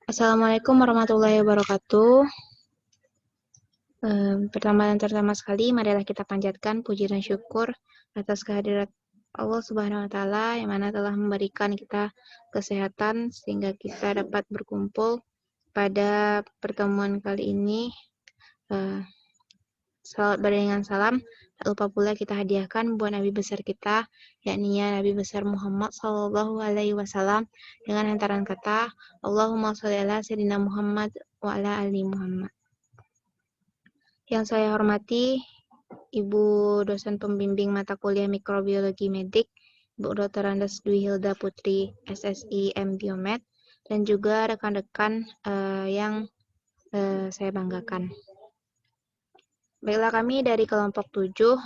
Assalamualaikum warahmatullahi wabarakatuh. Pertama dan terutama sekali, marilah kita panjatkan puji dan syukur atas kehadirat Allah Subhanahu wa Ta'ala yang mana telah memberikan kita kesehatan sehingga kita dapat berkumpul pada pertemuan kali ini. Salawat beriringan salam, tak lupa pula kita hadiahkan buat Nabi besar kita, yakni Nabi besar Muhammad Sallallahu Alaihi Wasallam dengan hantaran kata Allahumma sholli ala Sayyidina Muhammad wa ala ali Muhammad. Yang saya hormati Ibu dosen pembimbing mata kuliah mikrobiologi medik, Ibu Dr. Andes Dwi Hilda Putri, SSI M Biomed, dan juga rekan-rekan yang saya banggakan. Baiklah, kami dari kelompok 7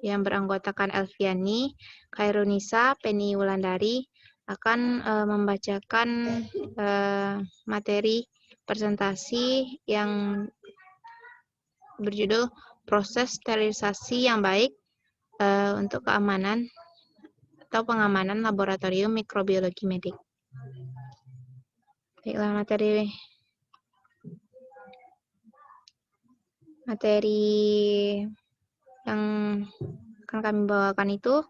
yang beranggotakan Elviani, Khairunisa, Penny Wulandari akan membacakan materi presentasi yang berjudul proses sterilisasi yang baik untuk keamanan atau pengamanan laboratorium mikrobiologi medik. Baiklah, materi yang akan kami bawakan itu,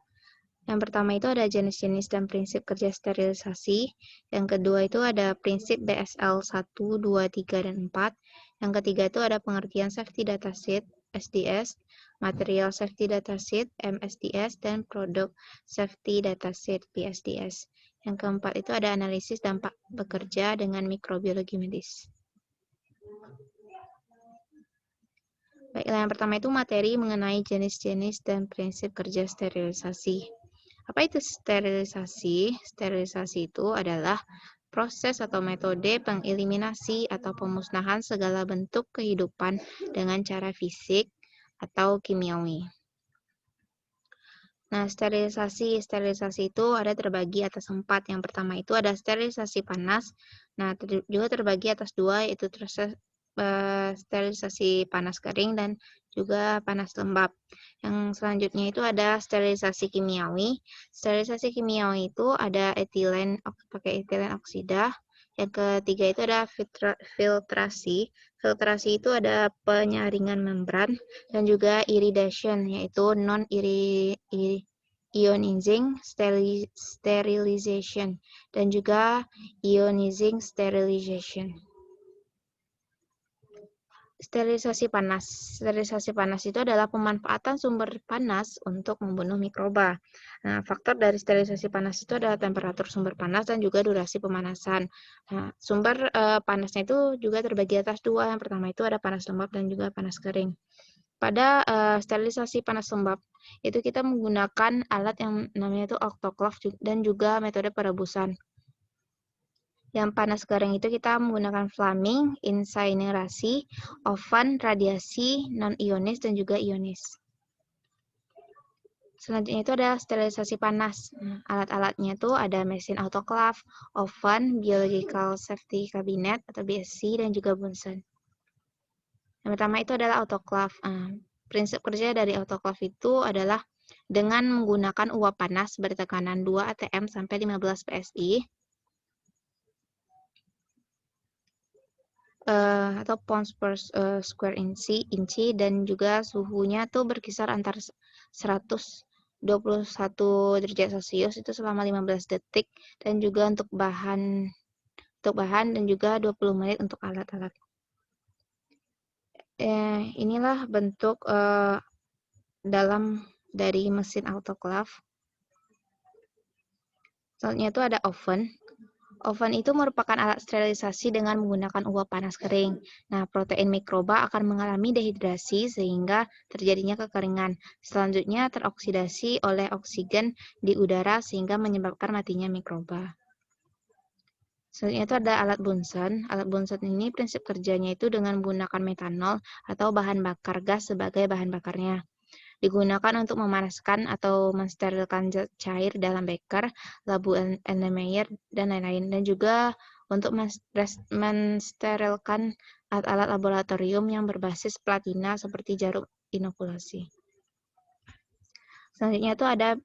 yang pertama itu ada jenis-jenis dan prinsip kerja sterilisasi. Yang kedua itu ada prinsip BSL 1, 2, 3, dan 4. Yang ketiga itu ada pengertian safety datasheet, SDS, material safety datasheet, MSDS, dan produk safety datasheet, PSDS. Yang keempat itu ada analisis dampak bekerja dengan mikrobiologi medis. Baiklah, yang pertama itu materi mengenai jenis-jenis dan prinsip kerja sterilisasi. Apa itu sterilisasi? Sterilisasi itu adalah proses atau metode pengeliminasi atau pemusnahan segala bentuk kehidupan dengan cara fisik atau kimiawi. Nah, sterilisasi itu ada terbagi atas 4. Yang pertama itu ada sterilisasi panas. Nah, juga terbagi atas 2, yaitu sterilisasi panas kering dan juga panas lembab. Yang selanjutnya itu ada sterilisasi kimiawi. Sterilisasi kimiawi itu ada pakai etilen oksida. Yang ketiga itu ada filtrasi. Filtrasi itu ada penyaringan membran dan juga iridation, yaitu non-ionizing sterilization dan juga ionizing sterilization. Sterilisasi panas. Sterilisasi panas itu adalah pemanfaatan sumber panas untuk membunuh mikroba. Nah, faktor dari sterilisasi panas itu adalah temperatur sumber panas dan juga durasi pemanasan. Nah, sumber panasnya itu juga terbagi atas 2. Yang pertama itu ada panas lembab dan juga panas kering. Pada sterilisasi panas lembab, itu kita menggunakan alat yang namanya itu autoclave dan juga metode perebusan. Yang panas kering itu kita menggunakan flaming, incinerasi, oven, radiasi, non-ionis, dan juga ionis. Selanjutnya itu ada sterilisasi panas. Alat-alatnya itu ada mesin autoclave, oven, biological safety cabinet atau BSC, dan juga Bunsen. Yang pertama itu adalah autoclave. Prinsip kerja dari autoclave itu adalah dengan menggunakan uap panas bertekanan 2 atm sampai 15 psi, atau pounds per square inci, dan juga suhunya tuh berkisar antara 121 derajat Celcius itu selama 15 detik, dan juga untuk bahan dan juga 20 menit untuk alat-alat. Inilah bentuk dalam dari mesin autoclave. Selanjutnya itu ada oven. Oven itu merupakan alat sterilisasi dengan menggunakan uap panas kering. Nah, protein mikroba akan mengalami dehidrasi sehingga terjadinya kekeringan. Selanjutnya teroksidasi oleh oksigen di udara sehingga menyebabkan matinya mikroba. Selanjutnya itu ada alat Bunsen. Alat Bunsen ini prinsip kerjanya itu dengan menggunakan metanol atau bahan bakar gas sebagai bahan bakarnya. Digunakan untuk memanaskan atau mensterilkan zat cair dalam beker, labu Erlenmeyer, dan lain-lain. Dan juga untuk mensterilkan alat-alat laboratorium yang berbasis platina seperti jarum inokulasi. Selanjutnya itu ada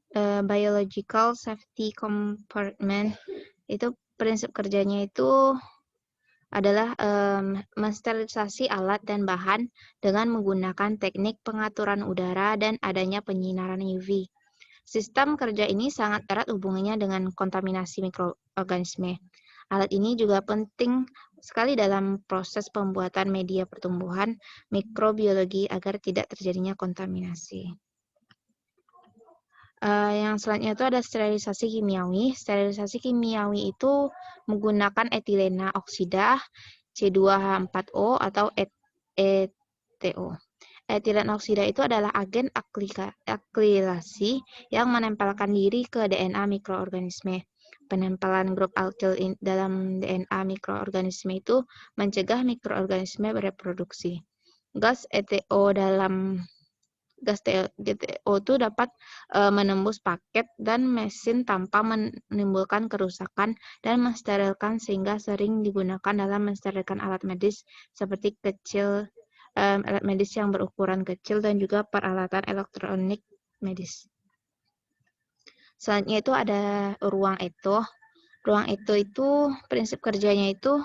biological safety compartment. Itu prinsip kerjanya itu adalah mensterilisasi alat dan bahan dengan menggunakan teknik pengaturan udara dan adanya penyinaran UV. Sistem kerja ini sangat erat hubungannya dengan kontaminasi mikroorganisme. Alat ini juga penting sekali dalam proses pembuatan media pertumbuhan mikrobiologi agar tidak terjadinya kontaminasi. Yang selanjutnya itu ada sterilisasi kimiawi. Sterilisasi kimiawi itu menggunakan etilena oksida C2H4O atau ETO. Etilen oksida itu adalah agen akrilasi yang menempelkan diri ke DNA mikroorganisme. Penempelan grup alkil dalam DNA mikroorganisme itu mencegah mikroorganisme bereproduksi. Gas ETO dalam gas GTO itu dapat menembus paket dan mesin tanpa menimbulkan kerusakan dan mensterilkan sehingga sering digunakan dalam mensterilkan alat medis seperti alat medis yang berukuran kecil dan juga peralatan elektronik medis. Selanjutnya itu ada ruang ETO. Ruang ETO itu prinsip kerjanya itu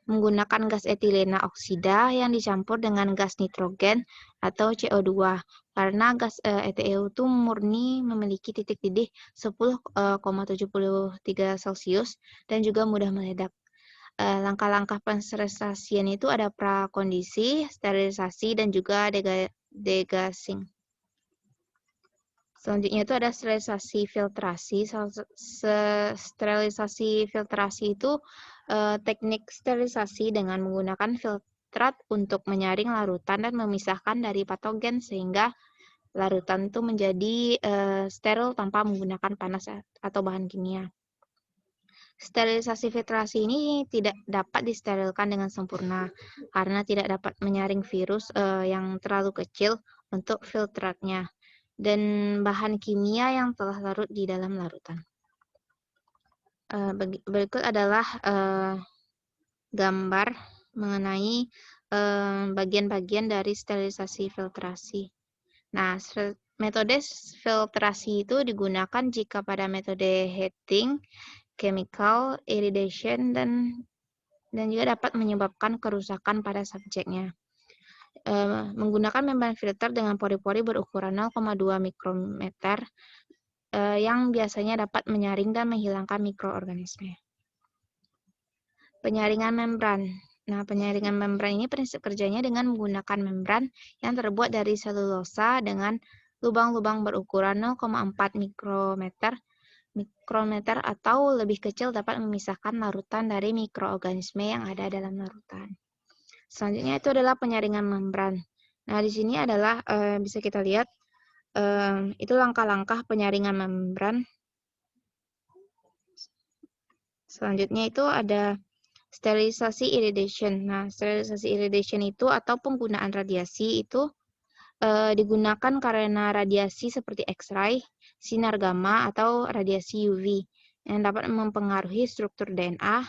menggunakan gas etilena oksida yang dicampur dengan gas nitrogen atau CO2 karena gas ETO itu murni memiliki titik didih 10,73 Celcius dan juga mudah meledak. Langkah-langkah pensterilisian itu ada prakondisi, sterilisasi, dan juga degassing. Selanjutnya itu ada sterilisasi filtrasi. Sterilisasi filtrasi itu teknik sterilisasi dengan menggunakan filtrat untuk menyaring larutan dan memisahkan dari patogen sehingga larutan itu menjadi steril tanpa menggunakan panas atau bahan kimia. Sterilisasi filtrasi ini tidak dapat disterilkan dengan sempurna karena tidak dapat menyaring virus yang terlalu kecil untuk filtratnya dan bahan kimia yang telah larut di dalam larutan. Berikut adalah gambar mengenai bagian-bagian dari sterilisasi filtrasi. Nah, metode filtrasi itu digunakan jika pada metode heating, chemical, iridation, dan juga dapat menyebabkan kerusakan pada subjeknya. Menggunakan membran filter dengan pori-pori berukuran 0,2 mikrometer yang biasanya dapat menyaring dan menghilangkan mikroorganisme. Penyaringan membran. Nah, penyaringan membran ini prinsip kerjanya dengan menggunakan membran yang terbuat dari selulosa dengan lubang-lubang berukuran 0,4 mikrometer atau lebih kecil dapat memisahkan larutan dari mikroorganisme yang ada dalam larutan. Selanjutnya itu adalah penyaringan membran. Nah, di sini adalah bisa kita lihat itu langkah-langkah penyaringan membran. Selanjutnya itu ada sterilisasi iridation. Nah, sterilisasi iridation itu atau penggunaan radiasi itu digunakan karena radiasi seperti X-ray, sinar gamma, atau radiasi UV yang dapat mempengaruhi struktur DNA.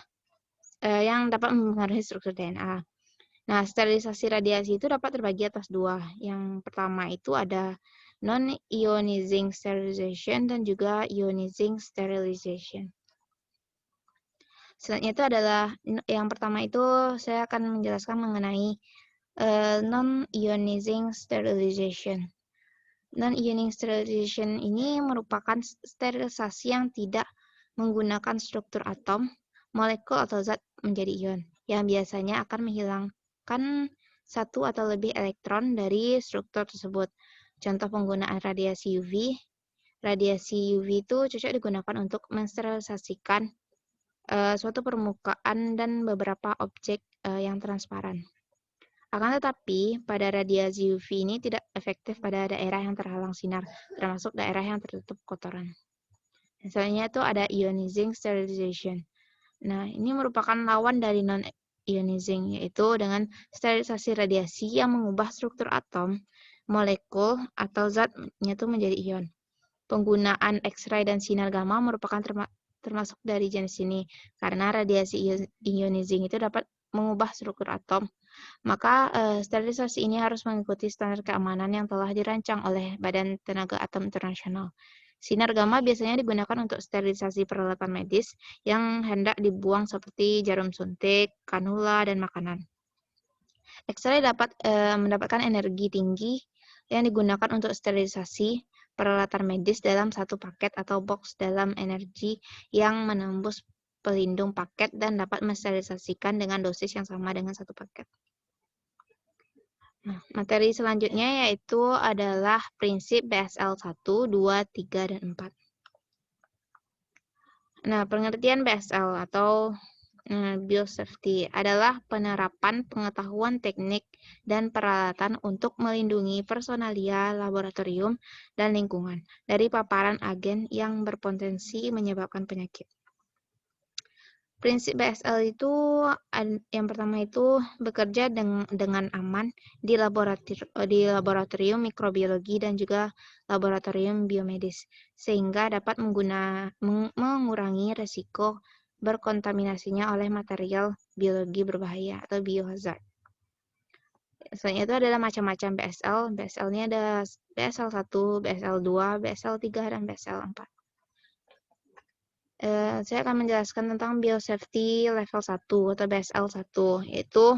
Nah, sterilisasi radiasi itu dapat terbagi atas dua. Yang pertama itu ada non-ionizing sterilization dan juga ionizing sterilization. Selanjutnya itu adalah yang pertama itu saya akan menjelaskan mengenai non-ionizing sterilization. Non-ionizing sterilization ini merupakan sterilisasi yang tidak menggunakan struktur atom, molekul atau zat menjadi ion, yang biasanya akan menghilangkan satu atau lebih elektron dari struktur tersebut. Contoh penggunaan radiasi UV. Radiasi UV itu cocok digunakan untuk mensterilisasikan suatu permukaan dan beberapa objek yang transparan. Akan tetapi, pada radiasi UV ini tidak efektif pada daerah yang terhalang sinar, termasuk daerah yang tertutup kotoran. Misalnya itu ada ionizing sterilization. Nah, ini merupakan lawan dari non-ionizing, yaitu dengan sterilisasi radiasi yang mengubah struktur atom, molekul, atau zatnya itu menjadi ion. Penggunaan X-ray dan sinar gamma merupakan termasuk dari jenis ini, karena radiasi ionizing itu dapat mengubah struktur atom. Maka sterilisasi ini harus mengikuti standar keamanan yang telah dirancang oleh Badan Tenaga Atom Internasional. Sinar gamma biasanya digunakan untuk sterilisasi peralatan medis yang hendak dibuang seperti jarum suntik, kanula, dan makanan. X-ray dapat mendapatkan energi tinggi yang digunakan untuk sterilisasi peralatan medis dalam satu paket atau box dalam energi yang menembus pelindung paket dan dapat mensterilisasikan dengan dosis yang sama dengan satu paket. Nah, materi selanjutnya yaitu adalah prinsip BSL 1, 2, 3, dan 4. Nah, pengertian BSL atau biosafety adalah penerapan pengetahuan teknik dan peralatan untuk melindungi personalia laboratorium dan lingkungan dari paparan agen yang berpotensi menyebabkan penyakit. Prinsip BSL itu yang pertama itu bekerja dengan aman di laboratorium mikrobiologi dan juga laboratorium biomedis, sehingga dapat mengurangi resiko berkontaminasinya oleh material biologi berbahaya atau biohazard. Selanjutnya itu adalah macam-macam BSL. BSL ini ada BSL 1, BSL 2, BSL 3, dan BSL 4. Saya akan menjelaskan tentang biosafety level 1 atau BSL 1, yaitu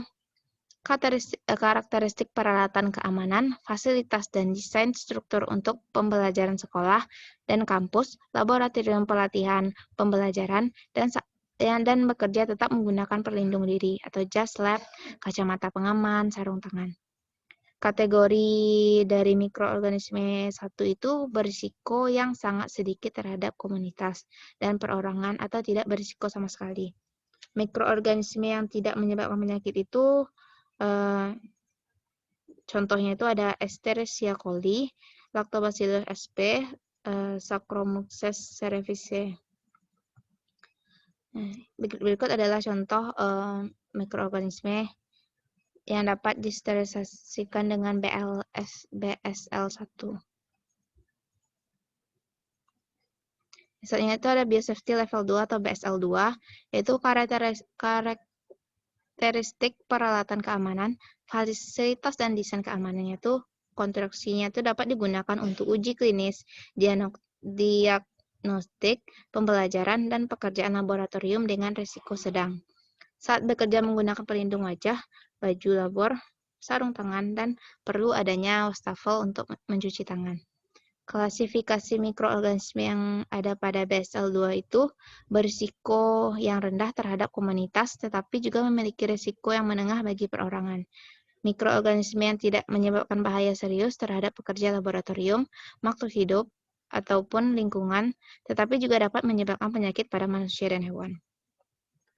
karakteristik peralatan keamanan, fasilitas dan desain struktur untuk pembelajaran sekolah dan kampus, laboratorium pelatihan pembelajaran, dan bekerja tetap menggunakan pelindung diri atau jas lab, kacamata pengaman, sarung tangan. Kategori dari mikroorganisme satu itu berisiko yang sangat sedikit terhadap komunitas dan perorangan atau tidak berisiko sama sekali. Mikroorganisme yang tidak menyebabkan penyakit itu contohnya itu ada Escherichia coli, Lactobacillus sp, Saccharomyces cerevisiae. Berikut adalah contoh mikroorganisme yang dapat disterilisasikan dengan BSL 1. Misalnya itu ada biosafety level 2 atau BSL 2, yaitu karakteristik peralatan keamanan, fasilitas dan desain keamanannya itu konstruksinya itu dapat digunakan untuk uji klinis, diagnostik, pembelajaran, dan pekerjaan laboratorium dengan risiko sedang. Saat bekerja menggunakan pelindung wajah, baju labor, sarung tangan, dan perlu adanya wastafel untuk mencuci tangan. Klasifikasi mikroorganisme yang ada pada BSL 2 itu berisiko yang rendah terhadap komunitas, tetapi juga memiliki risiko yang menengah bagi perorangan. Mikroorganisme yang tidak menyebabkan bahaya serius terhadap pekerja laboratorium, makhluk hidup, ataupun lingkungan, tetapi juga dapat menyebabkan penyakit pada manusia dan hewan.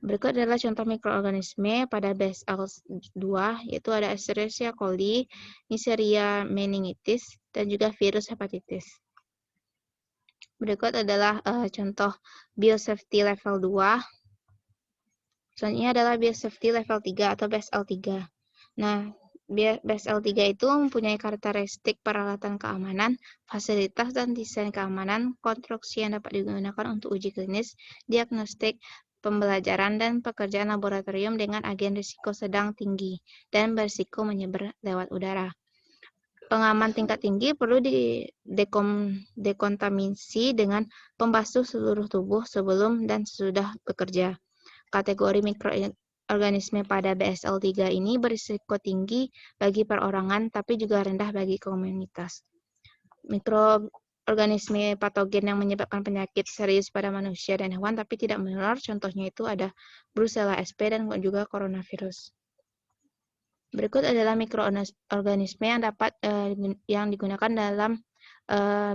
Berikut adalah contoh mikroorganisme pada BSL 2, yaitu ada Escherichia coli, Neisseria meningitis, dan juga virus hepatitis. Berikut adalah contoh biosafety level 2. Selanjutnya adalah biosafety level 3 atau BSL 3. Nah, BSL 3 itu mempunyai karakteristik peralatan keamanan, fasilitas dan desain keamanan, konstruksi yang dapat digunakan untuk uji klinis, diagnostik, pembelajaran, dan pekerjaan laboratorium dengan agen risiko sedang tinggi dan berisiko menyebar lewat udara. Pengaman tingkat tinggi perlu dekontaminasi dengan pembasuh seluruh tubuh sebelum dan sesudah bekerja. Kategori mikroorganisme pada BSL 3 ini berisiko tinggi bagi perorangan tapi juga rendah bagi komunitas. Mikroorganisme patogen yang menyebabkan penyakit serius pada manusia dan hewan tapi tidak menular, contohnya itu ada Brucella sp dan juga coronavirus. Berikut adalah mikroorganisme yang digunakan dalam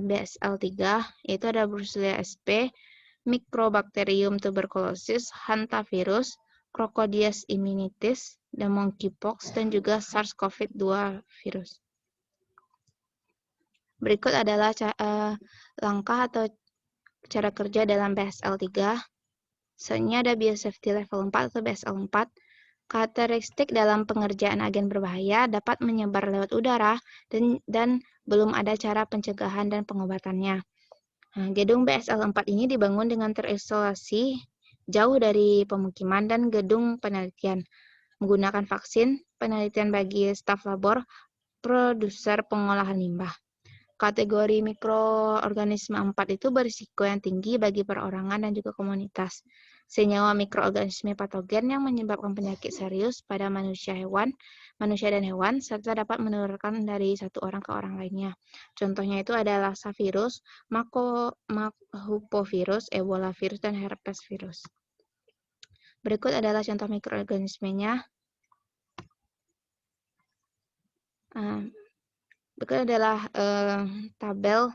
BSL 3, yaitu ada Brucella sp, Mycobacterium tuberculosis, hantavirus, Crocodius immunitis, dan monkeypox, dan juga SARS-CoV-2 virus. Berikut adalah langkah atau cara kerja dalam BSL 3. Selanjutnya ada biosafety level 4 atau BSL 4. Karakteristik dalam pengerjaan agen berbahaya dapat menyebar lewat udara dan belum ada cara pencegahan dan pengobatannya. Nah, gedung BSL 4 ini dibangun dengan terisolasi jauh dari pemukiman dan gedung penelitian, menggunakan vaksin, penelitian bagi staf labor, produser pengolahan limbah. Kategori mikroorganisme 4 itu berisiko yang tinggi bagi perorangan dan juga komunitas. Senyawa mikroorganisme patogen yang menyebabkan penyakit serius pada manusia dan hewan, serta dapat menularkan dari satu orang ke orang lainnya. Contohnya itu adalah Lassa virus, Hupovirus, Ebola virus, dan herpes virus. Berikut adalah contoh mikroorganismenya. Berikut adalah tabel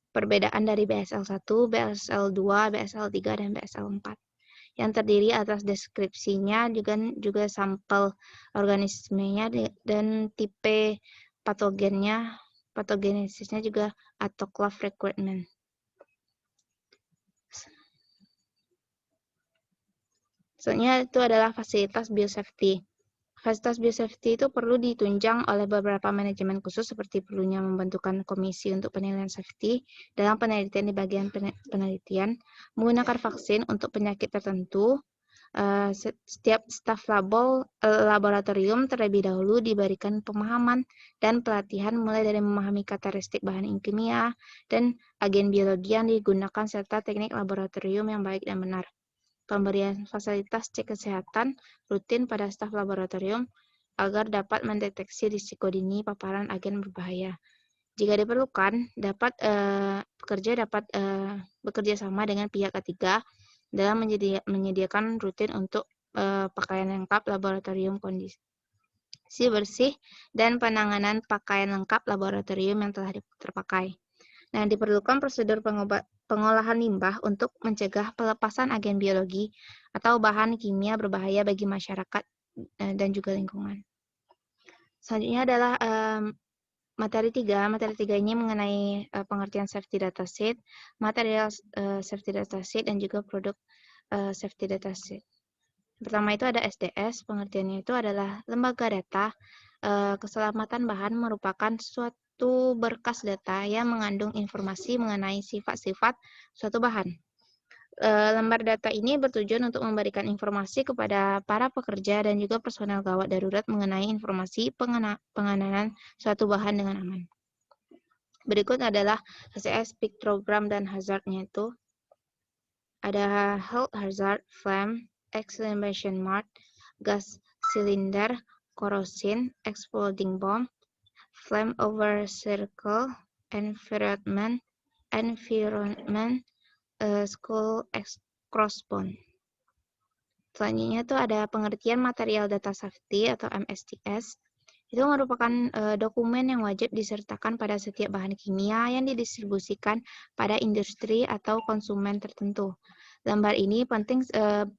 perbedaan dari BSL-1, BSL-2, BSL-3, dan BSL-4 yang terdiri atas deskripsinya, juga sampel organismenya, dan tipe patogennya, patogenesisnya juga autoclave requirement. Selanjutnya itu adalah fasilitas biosafety. Fasilitas biosafety itu perlu ditunjang oleh beberapa manajemen khusus seperti perlunya membentukkan komisi untuk penilaian safety dalam penelitian di bagian penelitian, menggunakan vaksin untuk penyakit tertentu. Setiap staf laboratorium terlebih dahulu diberikan pemahaman dan pelatihan mulai dari memahami karakteristik bahan kimia dan agen biologi yang digunakan serta teknik laboratorium yang baik dan benar. Pemberian fasilitas cek kesehatan rutin pada staf laboratorium agar dapat mendeteksi risiko dini paparan agen berbahaya. Jika diperlukan, pekerja dapat bekerja sama dengan pihak ketiga dalam menyediakan rutin untuk pakaian lengkap laboratorium, kondisi bersih, dan penanganan pakaian lengkap laboratorium yang telah terpakai. Nah, diperlukan prosedur pengolahan limbah untuk mencegah pelepasan agen biologi atau bahan kimia berbahaya bagi masyarakat dan juga lingkungan. Selanjutnya adalah materi 3. Materi 3 ini mengenai pengertian safety dataset, material safety dataset, dan juga produk safety dataset. Pertama itu ada SDS, pengertiannya itu adalah lembaga data. Keselamatan bahan merupakan suatu berkas data yang mengandung informasi mengenai sifat-sifat suatu bahan. Lembar data ini bertujuan untuk memberikan informasi kepada para pekerja dan juga personel gawat darurat mengenai informasi penanganan suatu bahan dengan aman. Berikut adalah HCS, spectrogram, dan hazardnya itu. Ada health hazard, flame, exclamation mark, gas cylinder, corrosion, exploding bomb, flame over circle, environment, school crossbone. Selanjutnya itu ada pengertian material data safety atau MSDS. Itu merupakan dokumen yang wajib disertakan pada setiap bahan kimia yang didistribusikan pada industri atau konsumen tertentu. Lembar ini penting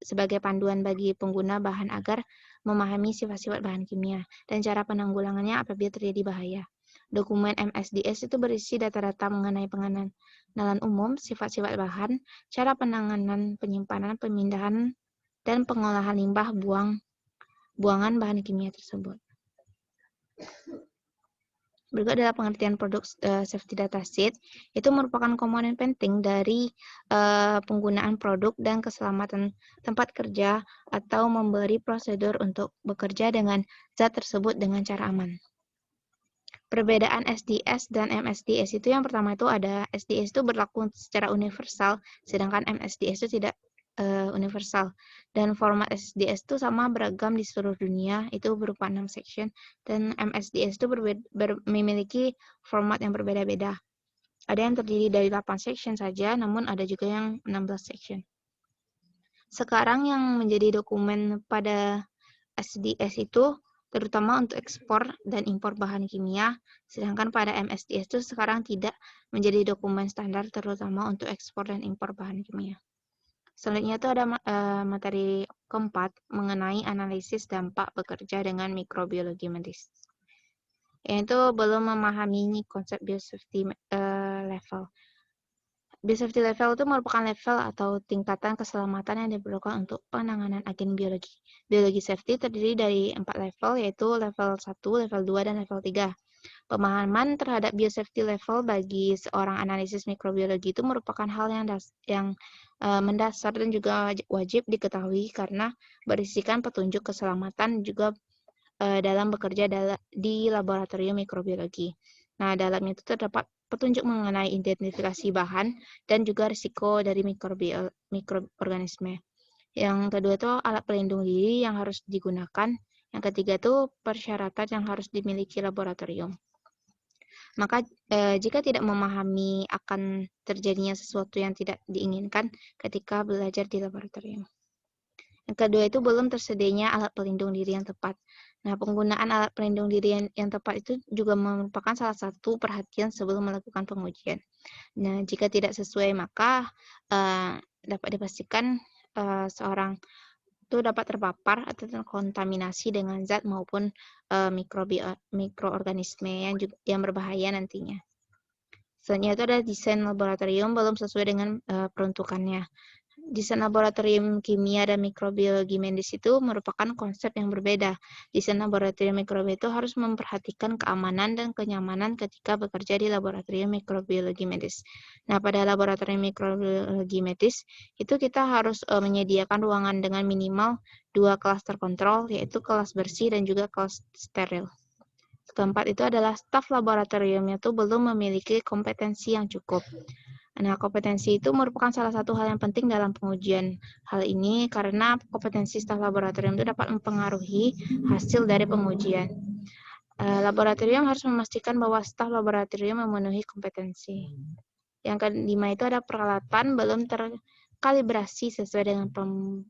sebagai panduan bagi pengguna bahan agar memahami sifat-sifat bahan kimia dan cara penanggulangannya apabila terjadi bahaya. Dokumen MSDS itu berisi data-data mengenai pengenalan umum, sifat-sifat bahan, cara penanganan, penyimpanan, pemindahan, dan pengolahan limbah buangan bahan kimia tersebut. Berikut adalah pengertian produk safety dataset. Itu merupakan komponen penting dari penggunaan produk dan keselamatan tempat kerja atau memberi prosedur untuk bekerja dengan zat tersebut dengan cara aman. Perbedaan SDS dan MSDS itu yang pertama itu ada SDS itu berlaku secara universal, sedangkan MSDS itu tidak universal. Dan format SDS itu sama beragam di seluruh dunia, itu berupa 6 section, dan MSDS itu memiliki format yang berbeda-beda. Ada yang terdiri dari 8 section saja, namun ada juga yang 16 section. Sekarang yang menjadi dokumen pada SDS itu terutama untuk ekspor dan impor bahan kimia, sedangkan pada MSDS itu sekarang tidak menjadi dokumen standar terutama untuk ekspor dan impor bahan kimia. Selanjutnya itu ada materi keempat mengenai analisis dampak bekerja dengan mikrobiologi medis. Yaitu belum memahami konsep biosafety level. Biosafety level itu merupakan level atau tingkatan keselamatan yang diperlukan untuk penanganan agen biologi. Biologi safety terdiri dari 4 level, yaitu level 1, level 2, dan level 3. Pemahaman terhadap biosafety level bagi seorang analisis mikrobiologi itu merupakan hal yang mendasar dan juga wajib diketahui karena berisikan petunjuk keselamatan juga dalam bekerja di laboratorium mikrobiologi. Nah, dalamnya itu terdapat petunjuk mengenai identifikasi bahan dan juga risiko dari mikroorganisme. Yang kedua itu alat pelindung diri yang harus digunakan. Yang ketiga itu persyaratan yang harus dimiliki laboratorium. Maka jika tidak memahami akan terjadinya sesuatu yang tidak diinginkan ketika belajar di laboratorium. Yang kedua itu belum tersedianya alat pelindung diri yang tepat. Nah, penggunaan alat pelindung diri yang tepat itu juga merupakan salah satu perhatian sebelum melakukan pengujian. Nah, jika tidak sesuai maka dapat dipastikan seorang itu dapat terpapar atau terkontaminasi dengan zat maupun mikroorganisme yang berbahaya nantinya. Selanjutnya itu ada desain laboratorium belum sesuai dengan peruntukannya. Desain laboratorium kimia dan mikrobiologi medis itu merupakan konsep yang berbeda. Desain laboratorium mikrobiologi itu harus memperhatikan keamanan dan kenyamanan ketika bekerja di laboratorium mikrobiologi medis. Nah, pada laboratorium mikrobiologi medis itu kita harus menyediakan ruangan dengan minimal 2 kelas terkontrol, yaitu kelas bersih dan juga kelas steril. Keempat itu adalah staf laboratoriumnya itu belum memiliki kompetensi yang cukup. Nah, kompetensi itu merupakan salah satu hal yang penting dalam pengujian. Hal ini karena kompetensi staf laboratorium itu dapat mempengaruhi hasil dari pengujian. Laboratorium harus memastikan bahwa staf laboratorium memenuhi kompetensi. Yang kelima itu ada peralatan belum terkalibrasi sesuai dengan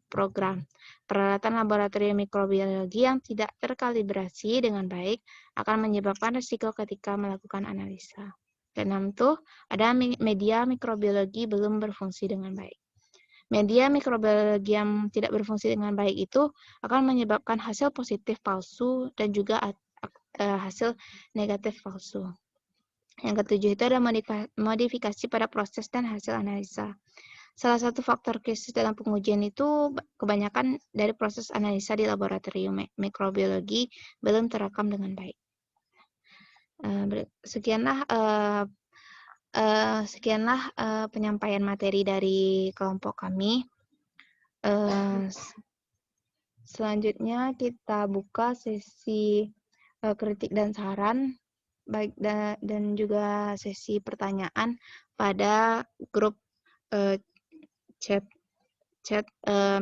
program. Peralatan laboratorium mikrobiologi yang tidak terkalibrasi dengan baik akan menyebabkan risiko ketika melakukan analisa. Keenam tuh ada media mikrobiologi belum berfungsi dengan baik. Media mikrobiologi yang tidak berfungsi dengan baik itu akan menyebabkan hasil positif palsu dan juga hasil negatif palsu. Yang ketujuh itu ada modifikasi pada proses dan hasil analisa. Salah satu faktor krisis dalam pengujian itu kebanyakan dari proses analisa di laboratorium mikrobiologi belum terekam dengan baik. Sekianlah penyampaian materi dari kelompok kami. Selanjutnya kita buka sesi kritik dan saran, baik dan juga sesi pertanyaan pada grup chat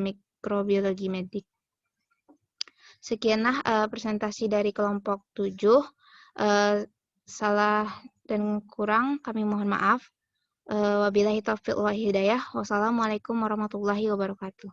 mikrobiologi medik. Sekianlah presentasi dari kelompok 7. Salah dan kurang kami mohon maaf. Wabillahi taufiq wal hidayah. Wassalamualaikum warahmatullahi wabarakatuh.